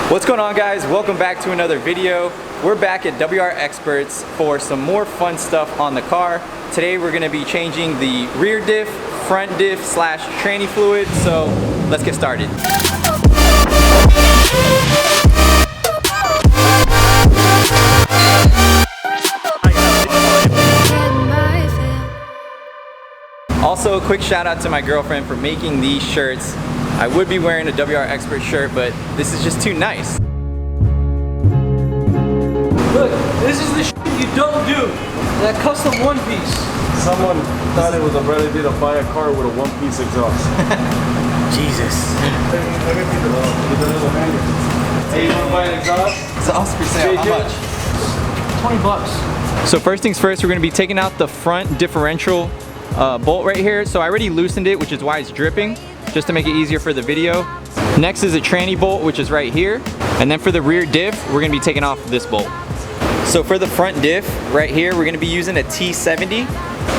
What's going on, guys? Welcome back to another video. We're back at WRX for some more fun stuff on the car. Today we're going to be changing the rear diff, front diff / tranny fluid, so let's get started. Also, a quick shout out to my girlfriend for making these shirts. I would be wearing a WRX shirt, but this is just too nice. Look, this is the shit you don't do. That custom one piece. Someone thought it was a better idea to buy a car with a one-piece exhaust. Jesus. Hey, you want to buy an exhaust? Exhaust for sale. How much? $20. So first things first, we're going to be taking out the front differential bolt right here. So I already loosened it, which is why it's dripping, just to make it easier for the video. Next is a tranny bolt, which is right here. And then for the rear diff, we're going to be taking off this bolt. So for the front diff right here, we're going to be using a T70.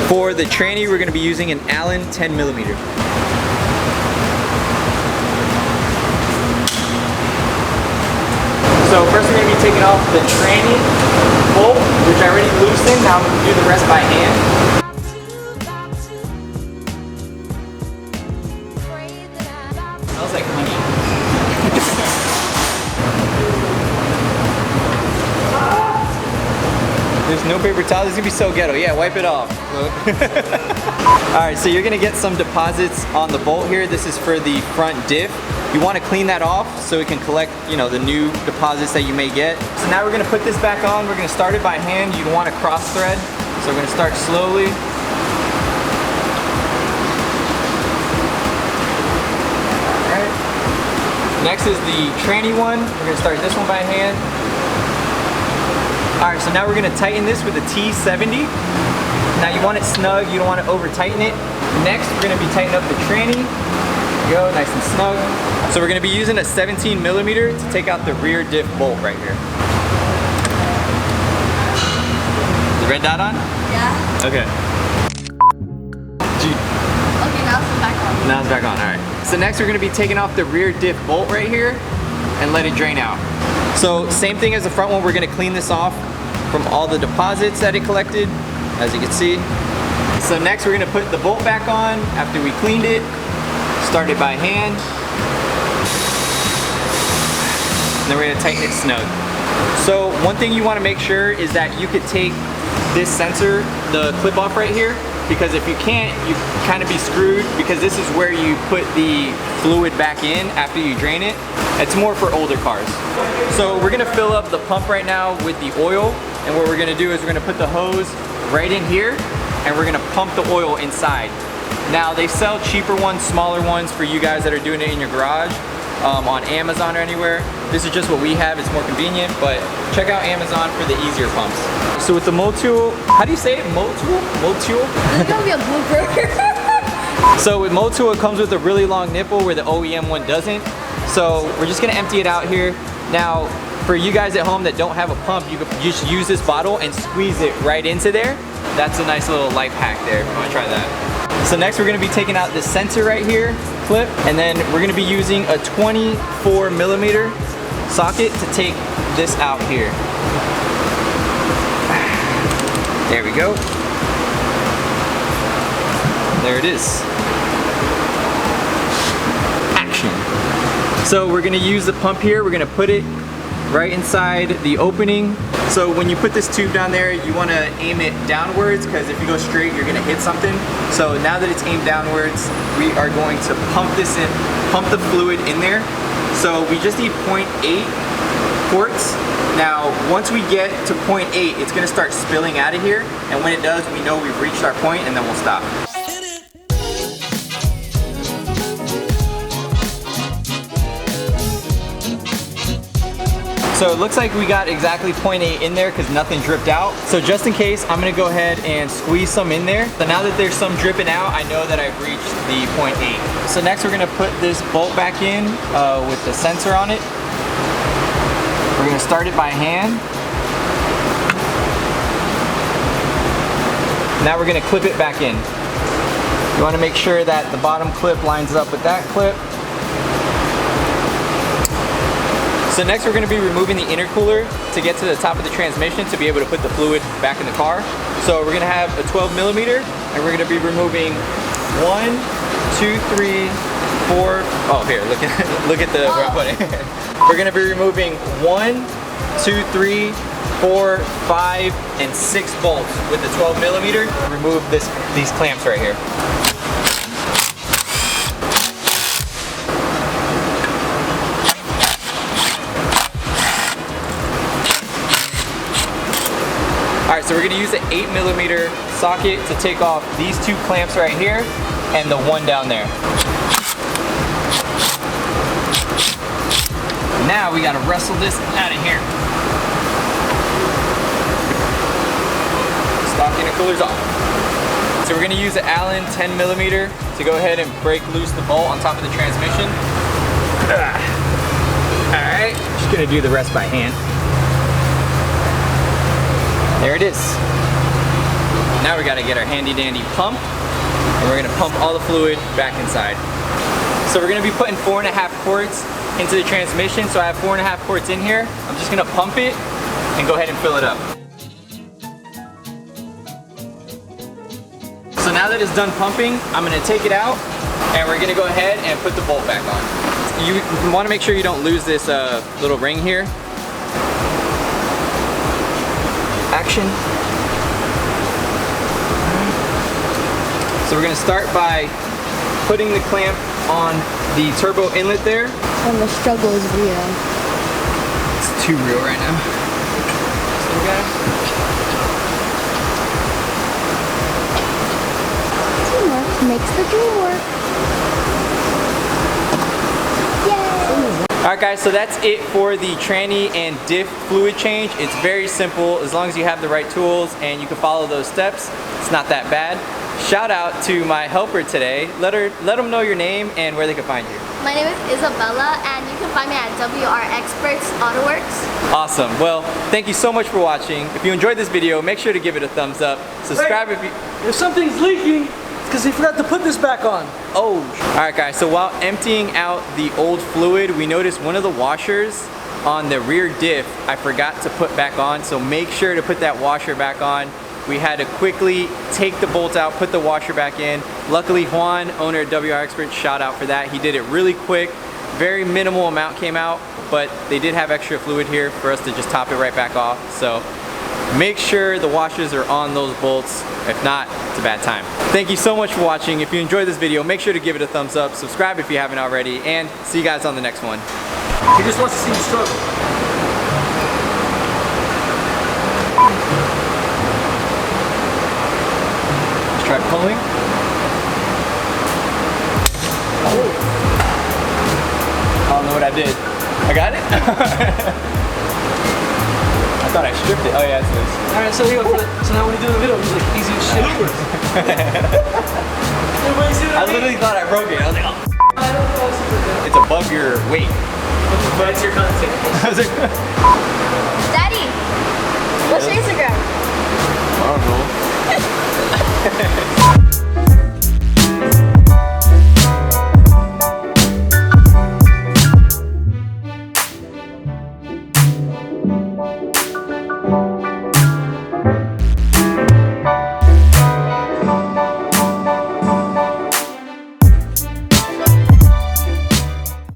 For the tranny, we're going to be using an Allen 10mm. So first we're going to be taking off the tranny bolt, which I already loosened. Now I'm going to do the rest by hand. Smells like honey. There's no paper towel. This is gonna be so ghetto. Yeah, wipe it off. Alright, so you're gonna get some deposits on the bolt here. This is for the front diff. You want to clean that off so it can collect, the new deposits that you may get. So now we're gonna put this back on. We're gonna start it by hand. You want to cross thread. So we're gonna start slowly. Alright. Next is the tranny one. We're gonna start this one by hand. Alright, so now we're gonna tighten this with a T70. Now you want it snug, you don't want to over tighten it. Next, we're gonna be tightening up the tranny. There you go, nice and snug. So we're gonna be using a 17mm to take out the rear diff bolt right here. Is the red dot on? Yeah. Okay. Okay, now it's back on. Now it's back on, alright. So next we're gonna be taking off the rear diff bolt right here and let it drain out. So same thing as the front one, we're gonna clean this off from all the deposits that it collected, as you can see. So next we're gonna put the bolt back on after we cleaned it. Start it by hand. And then we're gonna tighten it snug. So one thing you wanna make sure is that you could take this sensor, the clip off right here, because if you can't, you kind of be screwed, because this is where you put the fluid back in after you drain it. It's more for older cars. So we're gonna fill up the pump right now with the oil, and what we're gonna do is we're gonna put the hose right in here, and we're gonna pump the oil inside. Now they sell cheaper ones, smaller ones for you guys that are doing it in your garage, on Amazon or anywhere. This is just what we have, it's more convenient, but check out Amazon for the easier pumps. So with the Motul, how do you say it? Motul? Motul? This is gonna be a blooper. So with Motul, it comes with a really long nipple where the OEM one doesn't. So we're just gonna empty it out here. Now, for you guys at home that don't have a pump, you could just use this bottle and squeeze it right into there. That's a nice little life hack there if you wanna try that. So next we're gonna be taking out this sensor right here, clip, and then we're gonna be using a 24mm socket to take this out here. There we go. There it is. Action. So we're gonna use the pump here, we're gonna put it right inside the opening. So when you put this tube down there, you wanna aim it downwards, because if you go straight, you're gonna hit something. So now that it's aimed downwards, we are going to pump this in, pump the fluid in there. So we just need 0.8 quarts. Now, once we get to 0.8, it's gonna start spilling out of here. And when it does, we know we've reached our point, and then we'll stop. So it looks like we got exactly 0.8 in there because nothing dripped out. So just in case, I'm gonna go ahead and squeeze some in there. So now that there's some dripping out, I know that I've reached the 0.8. So next we're gonna put this bolt back in with the sensor on it. We're gonna start it by hand. Now we're gonna clip it back in. You wanna make sure that the bottom clip lines up with that clip. So next we're going to be removing the intercooler to get to the top of the transmission to be able to put the fluid back in the car. So we're going to have a 12 millimeter and we're going to be removing 1, 2, 3, 4. Oh, here, look at the where I'm putting. We're going to be removing 1, 2, 3, 4, 5, and 6 bolts with the 12 millimeter. Remove these clamps right here. Alright, so we're going to use an 8 millimeter socket to take off these 2 clamps right here and the one down there. Now we got to wrestle this out of here. Stock intercooler's off. So we're going to use an Allen 10 millimeter to go ahead and break loose the bolt on top of the transmission. Alright, just going to do the rest by hand. There it is. Now we gotta get our handy dandy pump and we're gonna pump all the fluid back inside. So we're gonna be putting 4.5 quarts into the transmission. So I have 4.5 quarts in here. I'm just gonna pump it and go ahead and fill it up. So now that it's done pumping, I'm gonna take it out and we're gonna go ahead and put the bolt back on. You wanna make sure you don't lose this little ring here. Action. So we're going to start by putting the clamp on the turbo inlet there. And the struggle is real. It's too real right now. Teamwork makes the dream work. Alright guys, so that's it for the tranny and diff fluid change. It's very simple as long as you have the right tools and you can follow those steps. It's not that bad. Shout out to my helper today. Let them know your name and where they can find you. My name is Isabella and you can find me at WRX Autoworks. Awesome. Well, thank you so much for watching. If you enjoyed this video, make sure to give it a thumbs up. Subscribe if you... If something's leaking, it's because he forgot to put this back on. Oh. Alright guys, so while emptying out the old fluid, we noticed one of the washers on the rear diff I forgot to put back on, so make sure to put that washer back on. We had to quickly take the bolt out, put the washer back in. Luckily Juan, owner of WRX, shout out for that. He did it really quick. Very minimal amount came out, but they did have extra fluid here for us to just top it right back off. So make sure the washers are on those bolts. If not, it's a bad time. Thank you so much for watching. If you enjoyed this video, make sure to give it a thumbs up, subscribe if you haven't already, and see you guys on the next one. He just wants to see you struggle. Let's try pulling. Oh. I don't know what I did. I got it? I thought I stripped it. Oh yeah, it's this. Alright, so here, so now when you do the video, he's like, easy as shit. I literally thought I broke it. I was like, oh. It's above your weight. That's your content. Daddy, what's your Instagram? I don't know.